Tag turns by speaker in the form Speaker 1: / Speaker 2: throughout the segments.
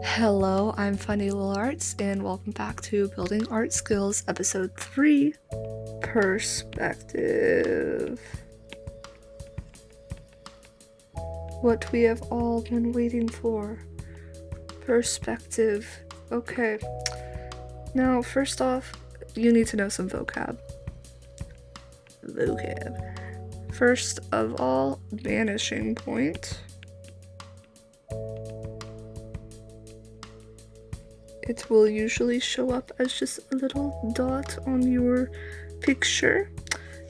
Speaker 1: Hello, I'm Funny Little Arts, and welcome back to Building Art Skills, Episode 3, Perspective. What we have all been waiting for. Perspective. Okay. Now, first off, you need to know some vocab. First of all, vanishing point. It will usually show up as just a little dot on your picture.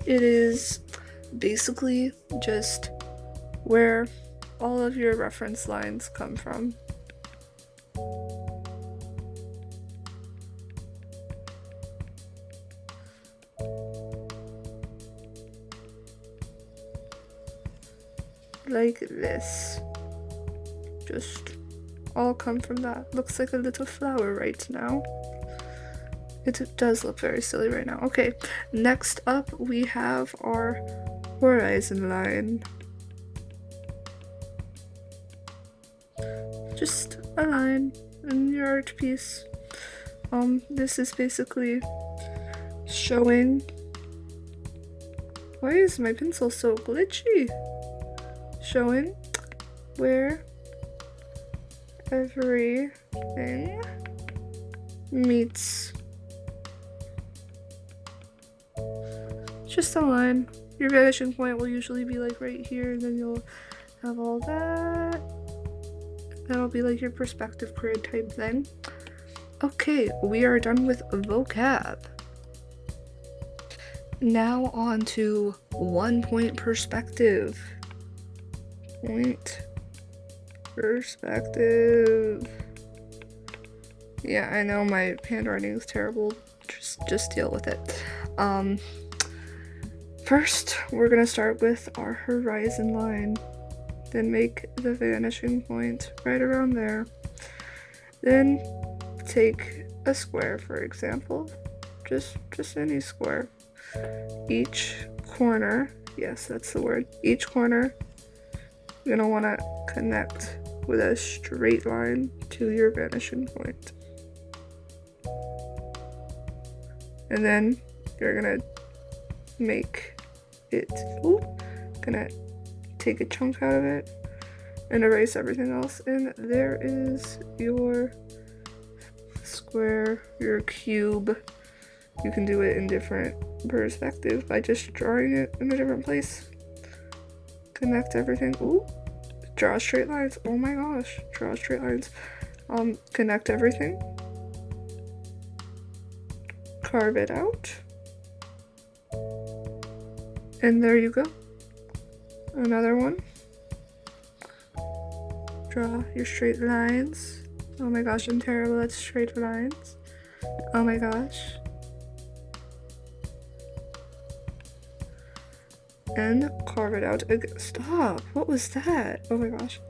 Speaker 1: It is basically just where all of your reference lines come from. Like this. Just all come from that. Looks like a little flower right now. It does look very silly right now. Okay, next up we have our horizon line. Just a line in your art piece. This is basically showing. Why is my pencil so glitchy? Showing where everything meets. Just a line. Your vanishing point will usually be like right here, and then you'll have all that. That'll be like your perspective grid type thing. Okay, we are done with vocab. Now on to 1 point perspective. Point perspective. Yeah, I know my handwriting is terrible. Just deal with it. First, we're gonna start with our horizon line. Then make the vanishing point right around there. Then take a square, for example. Just any square. Each corner, yes, that's the word. Each corner, you're gonna wanna connect with a straight line to your vanishing point. And then you're gonna make it, gonna take a chunk out of it and erase everything else. And there is your square, your cube. You can do it in different perspectives by just drawing it in a different place. Connect everything. Draw straight lines. Oh my gosh, draw straight lines. Connect everything. Carve it out. And there you go. Another one. Draw your straight lines. Oh my gosh, I'm terrible at straight lines. Oh my gosh. And carve it out again. Stop! What was that? Oh my gosh.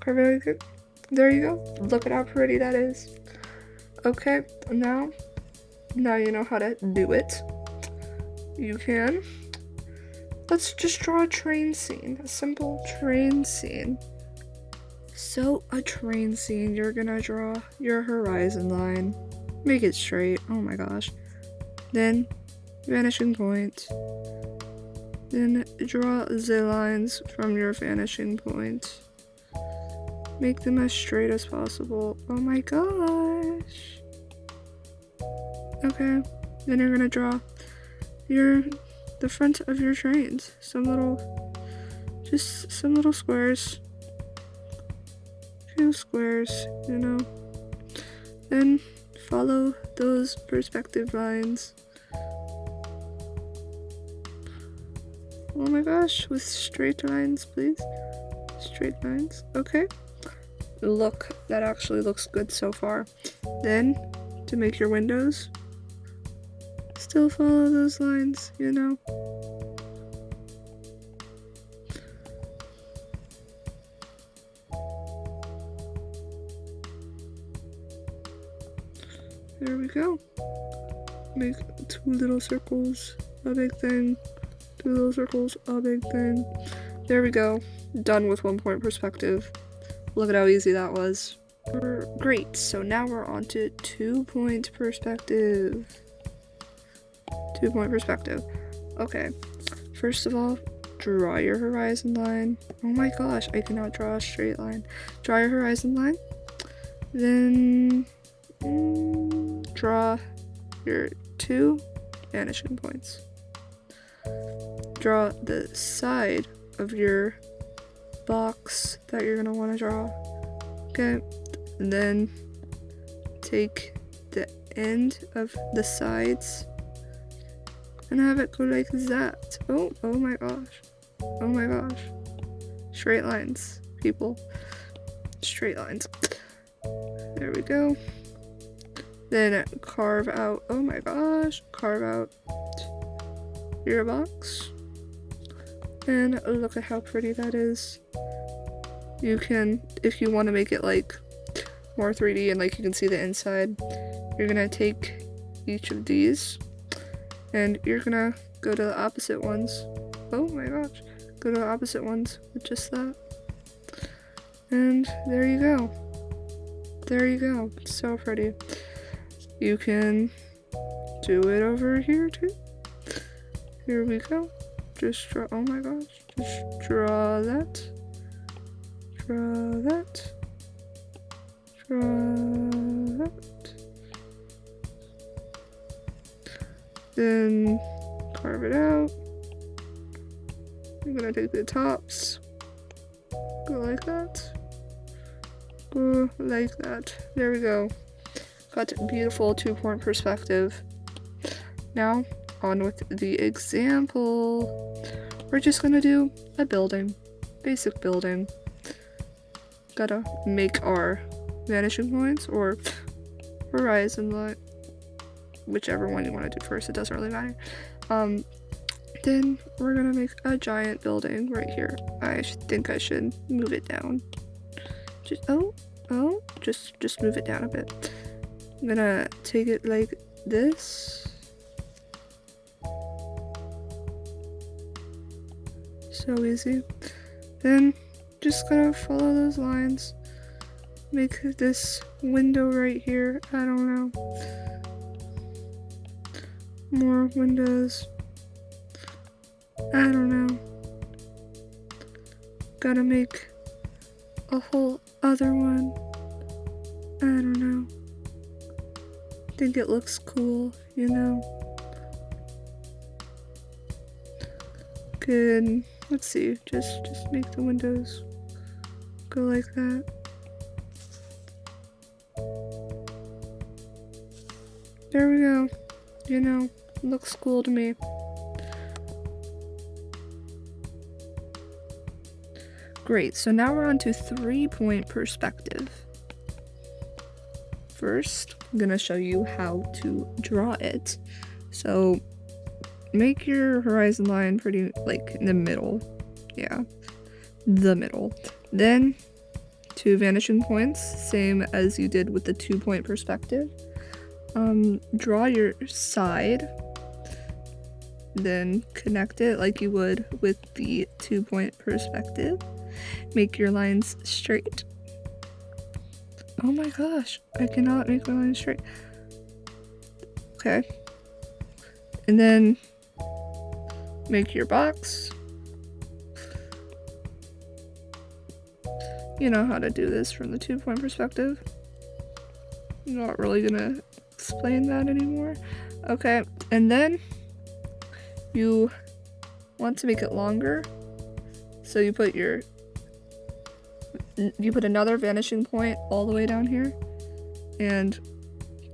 Speaker 1: Carve it out again. There you go. Look at how pretty that is. Okay, now you know how to do it. You can. Let's just draw a train scene. A simple train scene. So, a train scene, you're gonna draw your horizon line. Make it straight. Oh my gosh. Then, vanishing point. Then draw the lines from your vanishing point. Make them as straight as possible. Oh my gosh. Okay, then you're gonna draw the front of your trains. Some little squares. Few squares, you know. Then follow those perspective lines. Oh my gosh, with straight lines, please. Straight lines. Okay. Look, that actually looks good so far. Then, to make your windows, still follow those lines, you know. There we go. Make 2 little circles, a big thing. 2 little circles, a big thing. There we go. Done with 1 point perspective. Look at how easy that was. Great, so now we're on to 2-point perspective. 2-point perspective. Okay, first of all, draw your horizon line. Oh my gosh, I cannot draw a straight line. Draw your horizon line. Then draw your 2 vanishing points. Draw the side of your box that you're gonna want to draw. Okay, and then take the end of the sides and have it go like that. Oh my gosh. Oh my gosh. Straight lines, people. Straight lines. There we go. Then carve out, oh my gosh, carve out your box. And look at how pretty that is. You can, if you want to make it like more 3D and like you can see the inside, you're gonna take each of these and you're gonna go to the opposite ones. Oh my gosh, go to the opposite ones with just that. And there you go. There you go. So pretty. You can do it over here too. Here we go. Just draw, oh my gosh. Just draw that. Draw that. Draw that. Then carve it out. I'm gonna take the tops. Go like that. Go like that. There we go. Got a beautiful 2-point perspective. Now, on with the example. We're just gonna do a building. Basic building. Gotta make our vanishing points or horizon line. Whichever one you want to do first, it doesn't really matter. Then we're gonna make a giant building right here. I think I should move it down. Just just move it down a bit. I'm gonna take it like this. So easy. Then just gonna follow those lines. Make this window right here. I don't know. More windows. I don't know. Gotta make a whole other one. I don't know. Think it looks cool, you know? Good. Let's see. Just make the windows go like that. There we go. You know, looks cool to me. Great, so now we're on to 3-point perspective. First, I'm gonna show you how to draw it. So, make your horizon line pretty, like, in the middle. Yeah, the middle. Then, 2 vanishing points, same as you did with the 2-point perspective. Draw your side, then connect it like you would with the 2-point perspective. Make your lines straight. Oh my gosh, I cannot make my lines straight. Okay. And then make your box. You know how to do this from the 2-point perspective. I'm not really gonna explain that anymore. Okay, and then you want to make it longer. So you put another vanishing point all the way down here and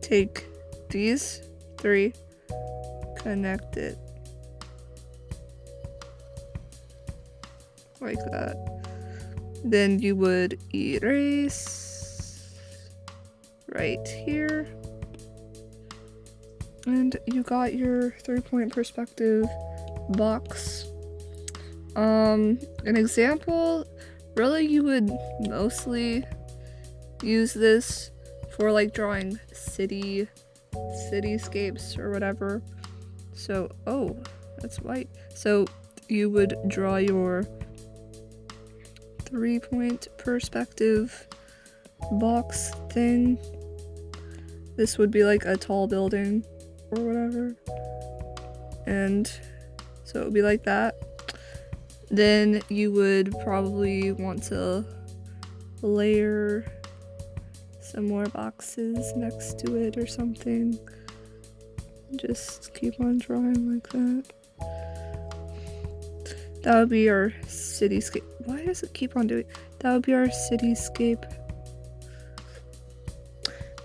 Speaker 1: take these 3, connect it like that. Then you would erase right here. And you got your 3-point perspective box. An example, really you would mostly use this for like drawing cityscapes or whatever. So, oh, that's white. So you would draw your 3-point perspective box thing. This would be like a tall building or whatever. And so it would be like that. Then you would probably want to layer some more boxes next to it or something. Just keep on drawing like that. That would be our cityscape. Why does it keep on doing? That would be our cityscape.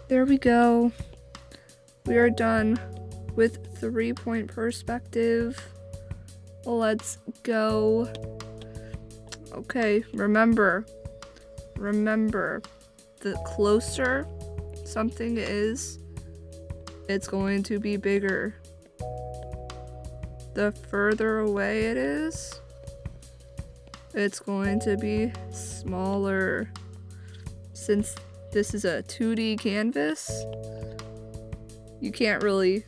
Speaker 1: There we go. We are done with 3-point perspective. Let's go. Okay, remember, the closer something is, it's going to be bigger. The further away it is, it's going to be smaller. Since this is a 2D canvas, you can't really,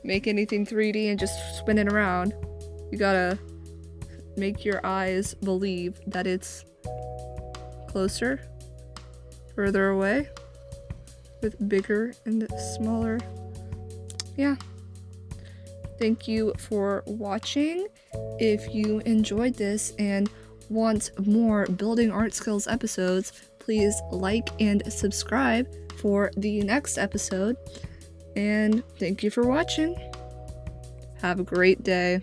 Speaker 1: make anything 3D and just spin it around. You gotta make your eyes believe that it's closer, further away, with bigger and smaller. Yeah. Thank you for watching. If you enjoyed this and want more Building Art Skills episodes, please like and subscribe for the next episode. And thank you for watching. Have a great day.